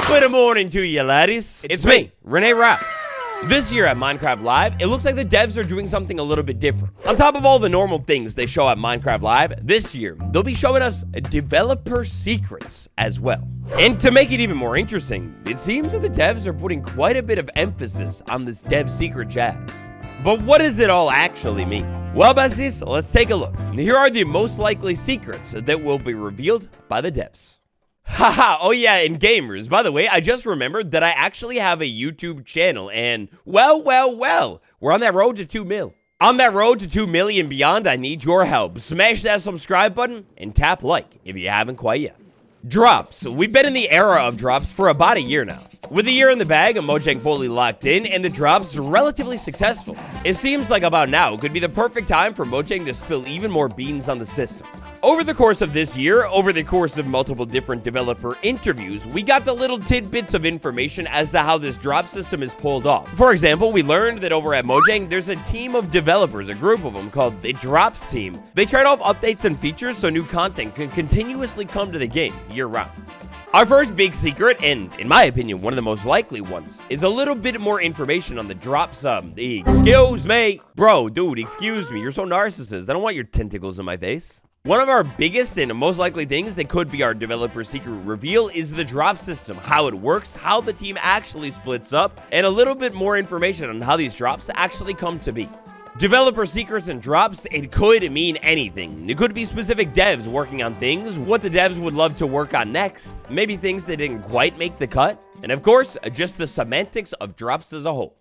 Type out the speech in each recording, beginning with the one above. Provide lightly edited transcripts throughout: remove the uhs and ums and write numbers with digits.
Top of the morning to you, laddies. It's me, Renee Rao. This year at Minecraft Live, it looks like the devs are doing something a little bit different. On top of all the normal things they show at Minecraft Live, this year, they'll be showing us developer secrets as well. And to make it even more interesting, it seems that the devs are putting quite a bit of emphasis on this dev secret jazz. But what does it all actually mean? Well, besties, let's take a look. Here are the most likely secrets that will be revealed by the devs. Haha, oh yeah, and gamers, by the way, I just remembered that I actually have a YouTube channel, and well, we're on that road to 2 mil. On that road to 2 million beyond, I need your help. Smash that subscribe button and tap like if you haven't quite yet. Drops. We've been in the era of drops for about a year now. With a year in the bag, Mojang fully locked in, and the drops are relatively successful. It seems like about now could be the perfect time for Mojang to spill even more beans on the system. Over the course of this year, over the course of multiple different developer interviews, we got the little tidbits of information as to how this drop system is pulled off. For example, we learned that over at Mojang, there's a team of developers, a group of them called the Drops team. They trade off updates and features so new content can continuously come to the game year-round. Our first big secret, and in my opinion, one of the most likely ones, is a little bit more information on the drops. Excuse me. Bro, dude, excuse me. You're so narcissist. I don't want your tentacles in my face. One of our biggest and most likely things that could be our developer secret reveal is the drop system, how it works, how the team actually splits up, and a little bit more information on how these drops actually come to be. Developer secrets and drops, it could mean anything. It could be specific devs working on things, what the devs would love to work on next, maybe things that didn't quite make the cut, and of course, just the semantics of drops as a whole.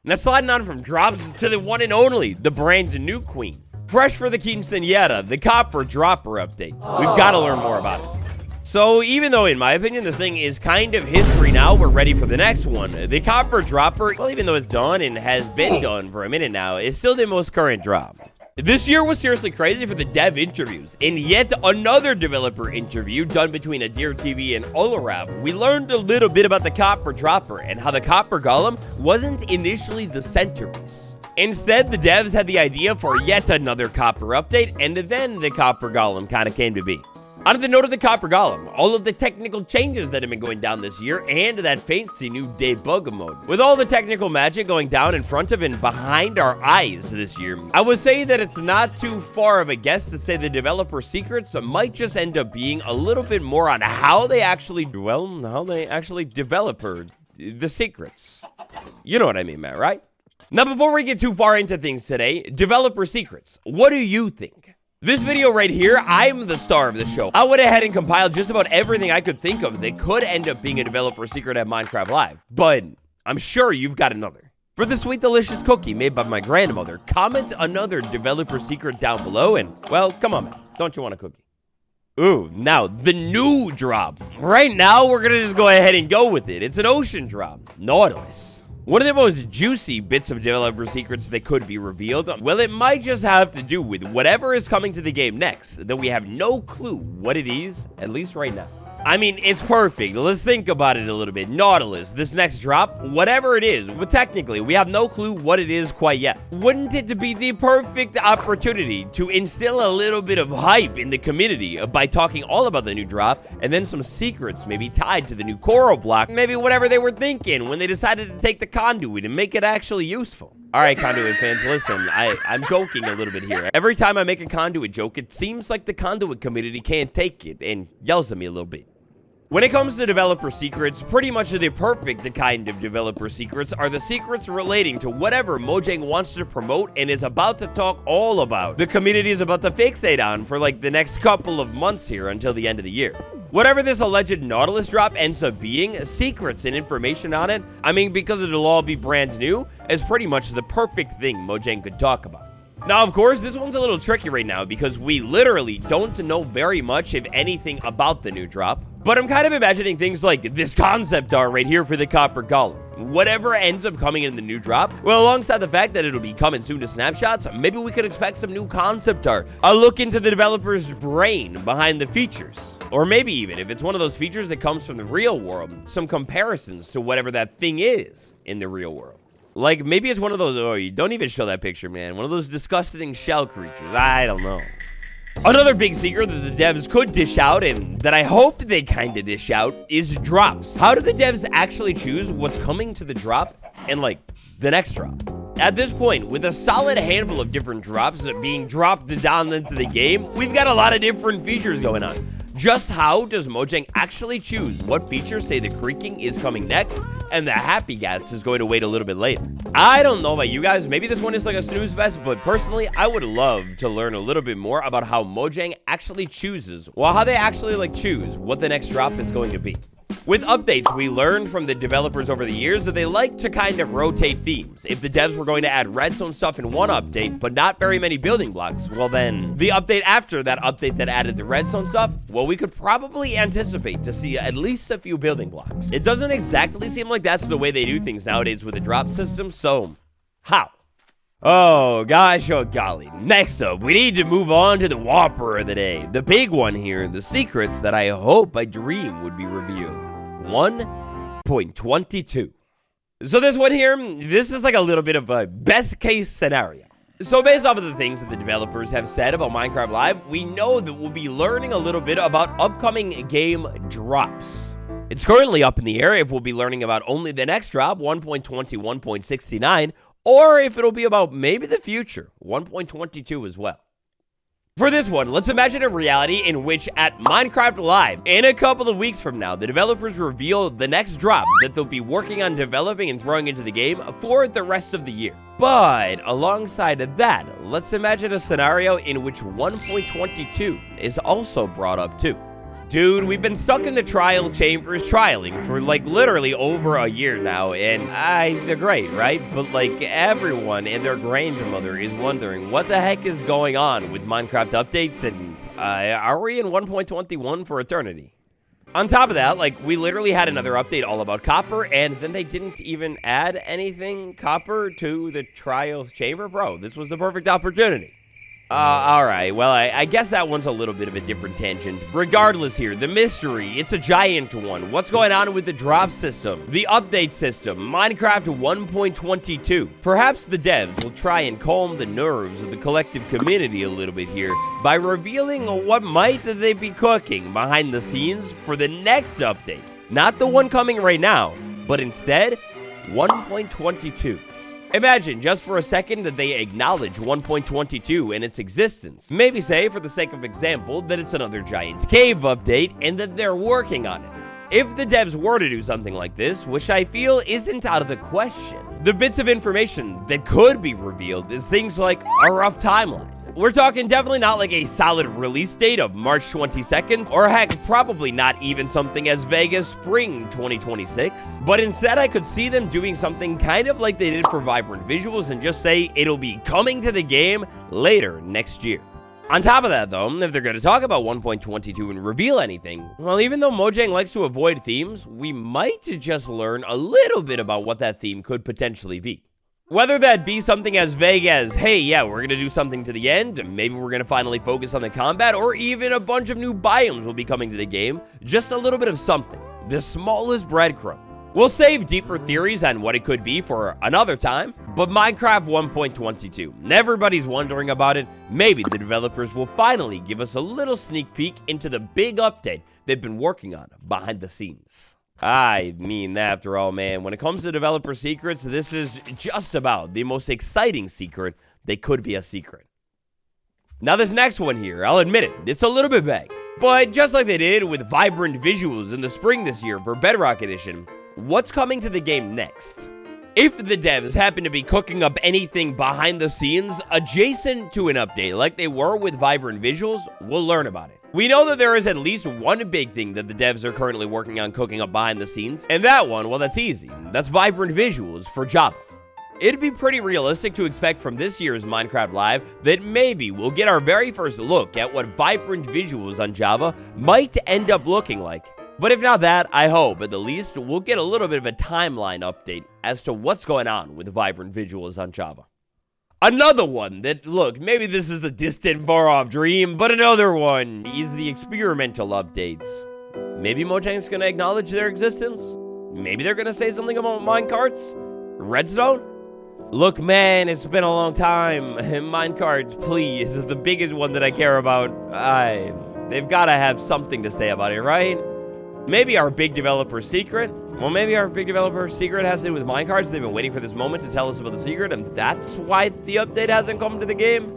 Now sliding on from drops to the one and only, the brand new queen. Fresh for the quinceañera, the copper dropper update. We've got to learn more about it. So even though, in my opinion, this thing is kind of history now, we're ready for the next one. The copper dropper, well, even though it's done and has been done for a minute now, is still the most current drop. This year was seriously crazy for the dev interviews. In yet another developer interview done between Adir TV and Olarav, we learned a little bit about the copper dropper and how the copper golem wasn't initially the centerpiece. Instead, the devs had the idea for yet another copper update, and then the copper golem kind of came to be. On the note of the copper golem, all of the technical changes that have been going down this year, and that fancy new debug mode. With all the technical magic going down in front of and behind our eyes this year, I would say that it's not too far of a guess to say the developer secrets might just end up being a little bit more on how they actually develop the secrets. You know what I mean, man, right? Now, before we get too far into things today, developer secrets, what do you think? This video right here, I'm the star of the show. I went ahead and compiled just about everything I could think of that could end up being a developer secret at Minecraft Live, but I'm sure you've got another. For the sweet delicious cookie made by my grandmother, comment another developer secret down below and, well, come on, man, don't you want a cookie? Ooh, now, the new drop. Right now, we're gonna just go ahead and go with it. It's an ocean drop, nautilus. One of the most juicy bits of developer secrets that could be revealed, well, it might just have to do with whatever is coming to the game next, that we have no clue what it is, at least right now. I mean, it's perfect. Let's think about it a little bit. Nautilus, this next drop, whatever it is, but technically, we have no clue what it is quite yet. Wouldn't it be the perfect opportunity to instill a little bit of hype in the community by talking all about the new drop, and then some secrets maybe tied to the new coral block, maybe whatever they were thinking when they decided to take the conduit and make it actually useful. All right, conduit fans, listen, I'm joking a little bit here. Every time I make a conduit joke, it seems like the conduit community can't take it and yells at me a little bit. When it comes to developer secrets, pretty much the perfect kind of developer secrets are the secrets relating to whatever Mojang wants to promote and is about to talk all about. The community is about to fixate on for like the next couple of months here until the end of the year. Whatever this alleged Nautilus drop ends up being, secrets and information on it, I mean, because it'll all be brand new, is pretty much the perfect thing Mojang could talk about. Now, of course, this one's a little tricky right now because we literally don't know very much, if anything, about the new drop. But I'm kind of imagining things like this concept art right here for the copper golem. Whatever ends up coming in the new drop, well, alongside the fact that it'll be coming soon to snapshots, maybe we could expect some new concept art, a look into the developer's brain behind the features. Or maybe even, if it's one of those features that comes from the real world, some comparisons to whatever that thing is in the real world. Like, maybe it's one of those, oh, you don't even show that picture, man. One of those disgusting shell creatures. I don't know. Another big secret that the devs could dish out, and that I hope they kinda dish out, is drops. How do the devs actually choose what's coming to the drop and, like, the next drop? At this point, with a solid handful of different drops being dropped down into the game, we've got a lot of different features going on. Just how does Mojang actually choose what features say the creaking is coming next and the happy gas is going to wait a little bit later? I don't know about you guys, maybe this one is like a snooze fest, but personally, I would love to learn a little bit more about how Mojang actually chooses, well, how they actually like choose what the next drop is going to be. With updates, we learned from the developers over the years that they like to kind of rotate themes. If the devs were going to add redstone stuff in one update, but not very many building blocks, well then, the update after that update that added the redstone stuff, well, we could probably anticipate to see at least a few building blocks. It doesn't exactly seem like that's the way they do things nowadays with the drop system, so how? Oh gosh, oh golly. Next up, we need to move on to the whopper of the day. The big one here, the secrets that I hope I dream would be revealed. 1.22. So this one here, this is like a little bit of a best case scenario. So based off of the things that the developers have said about Minecraft Live, we know that we'll be learning a little bit about upcoming game drops. It's currently up in the air if we'll be learning about only the next drop, 1.21.69, or if it'll be about maybe the future, 1.22 as well. For this one, let's imagine a reality in which at Minecraft Live, in a couple of weeks from now, the developers reveal the next drop that they'll be working on developing and throwing into the game for the rest of the year. But alongside of that, let's imagine a scenario in which 1.22 is also brought up too. Dude, we've been stuck in the trial chambers trialing for like literally over a year now, and they're great, right? But like everyone and their grandmother is wondering what the heck is going on with Minecraft updates, and are we in 1.21 for eternity? On top of that, like we literally had another update all about copper, and then they didn't even add anything copper to the trial chamber? Bro, this was the perfect opportunity. Alright, well, I guess that one's a little bit of a different tangent. Regardless here, the mystery, it's a giant one. What's going on with the drop system, the update system, Minecraft 1.22? Perhaps the devs will try and calm the nerves of the collective community a little bit here by revealing what might they be cooking behind the scenes for the next update. Not the one coming right now, but instead, 1.22. Imagine, just for a second, that they acknowledge 1.22 and its existence. Maybe say, for the sake of example, that it's another giant cave update and that they're working on it. If the devs were to do something like this, which I feel isn't out of the question, the bits of information that could be revealed is things like a rough timeline. We're talking definitely not like a solid release date of March 22nd, or heck, probably not even something as vague as spring 2026. But instead, I could see them doing something kind of like they did for Vibrant Visuals and just say it'll be coming to the game later next year. On top of that, though, if they're going to talk about 1.22 and reveal anything, well, even though Mojang likes to avoid themes, we might just learn a little bit about what that theme could potentially be. Whether that be something as vague as, hey, yeah, we're going to do something to the end, maybe we're going to finally focus on the combat, or even a bunch of new biomes will be coming to the game, just a little bit of something, the smallest breadcrumb. We'll save deeper theories on what it could be for another time, but Minecraft 1.22, everybody's wondering about it. Maybe the developers will finally give us a little sneak peek into the big update they've been working on behind the scenes. I mean, after all, man, when it comes to developer secrets, this is just about the most exciting secret they could be a secret. Now, this next one here, I'll admit it, it's a little bit vague. But just like they did with Vibrant Visuals in the spring this year for Bedrock Edition, what's coming to the game next? If the devs happen to be cooking up anything behind the scenes adjacent to an update like they were with Vibrant Visuals, we'll learn about it. We know that there is at least one big thing that the devs are currently working on cooking up behind the scenes, and that one, well, that's easy. That's Vibrant Visuals for Java. It'd be pretty realistic to expect from this year's Minecraft Live that maybe we'll get our very first look at what Vibrant Visuals on Java might end up looking like. But if not that, I hope at the least we'll get a little bit of a timeline update as to what's going on with Vibrant Visuals on Java. Another one that, look, maybe this is a distant, far-off dream, but another one is the experimental updates. Maybe Mojang's gonna acknowledge their existence? Maybe they're gonna say something about minecarts? Redstone? Look, man, it's been a long time. Minecarts, please. This is the biggest one that I care about. They've got to have something to say about it, right? Maybe our big developer secret? Well, maybe our big developer secret has to do with minecarts. They've been waiting for this moment to tell us about the secret, and that's why the update hasn't come to the game?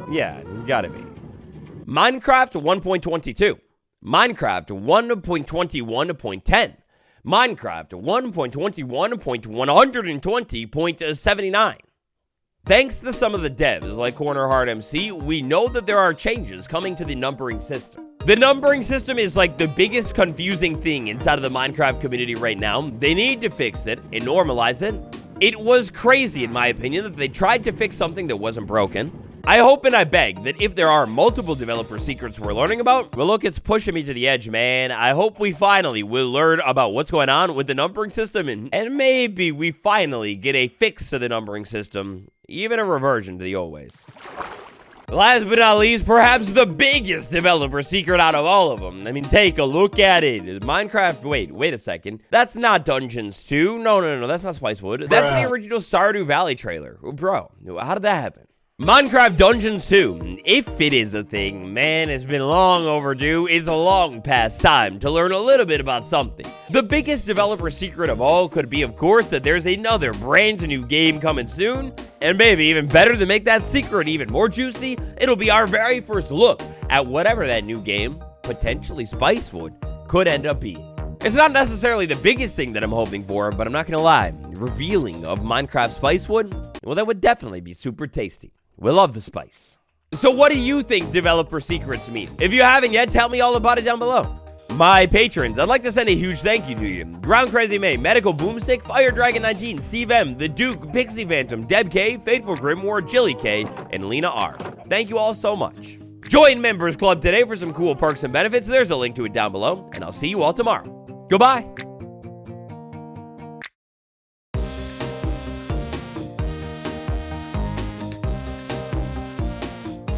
Yeah, gotta be. Minecraft 1.22. Minecraft 1.21.10. Minecraft 1.21.120.79. Thanks to some of the devs like Corner Hard MC, we know that there are changes coming to the numbering system. The numbering system is like the biggest confusing thing inside of the Minecraft community right now. They need to fix it and normalize it. It was crazy, in my opinion, that they tried to fix something that wasn't broken. I hope and I beg that if there are multiple developer secrets we're learning about, well, look, it's pushing me to the edge, man. I hope we finally will learn about what's going on with the numbering system, and maybe we finally get a fix to the numbering system, even a reversion to the old ways. Last but not least, perhaps the biggest developer secret out of all of them. I mean, take a look at it. Minecraft, wait a second. That's not Dungeons 2. No, that's not Spicewood. That's the original Stardew Valley trailer. Bro, how did that happen? Minecraft Dungeons 2, if it is a thing, man, it's been long overdue. It's a long past time to learn a little bit about something. The biggest developer secret of all could be, of course, that there's another brand new game coming soon. And maybe even better, to make that secret even more juicy, it'll be our very first look at whatever that new game, potentially Spicewood, could end up being. It's not necessarily the biggest thing that I'm hoping for, but I'm not gonna lie, revealing of Minecraft Spicewood, well, that would definitely be super tasty. We love the spice. So what do you think developer secrets mean? If you haven't yet, tell me all about it down below. My patrons, I'd like to send a huge thank you to you. Ground Crazy May, Medical Boomstick, Fire Dragon 19, Steve M, The Duke, Pixie Phantom, Deb K, Faithful Grimoire, Jilly K, and Lena R. Thank you all so much. Join Members Club today for some cool perks and benefits. There's a link to it down below, and I'll see you all tomorrow. Goodbye.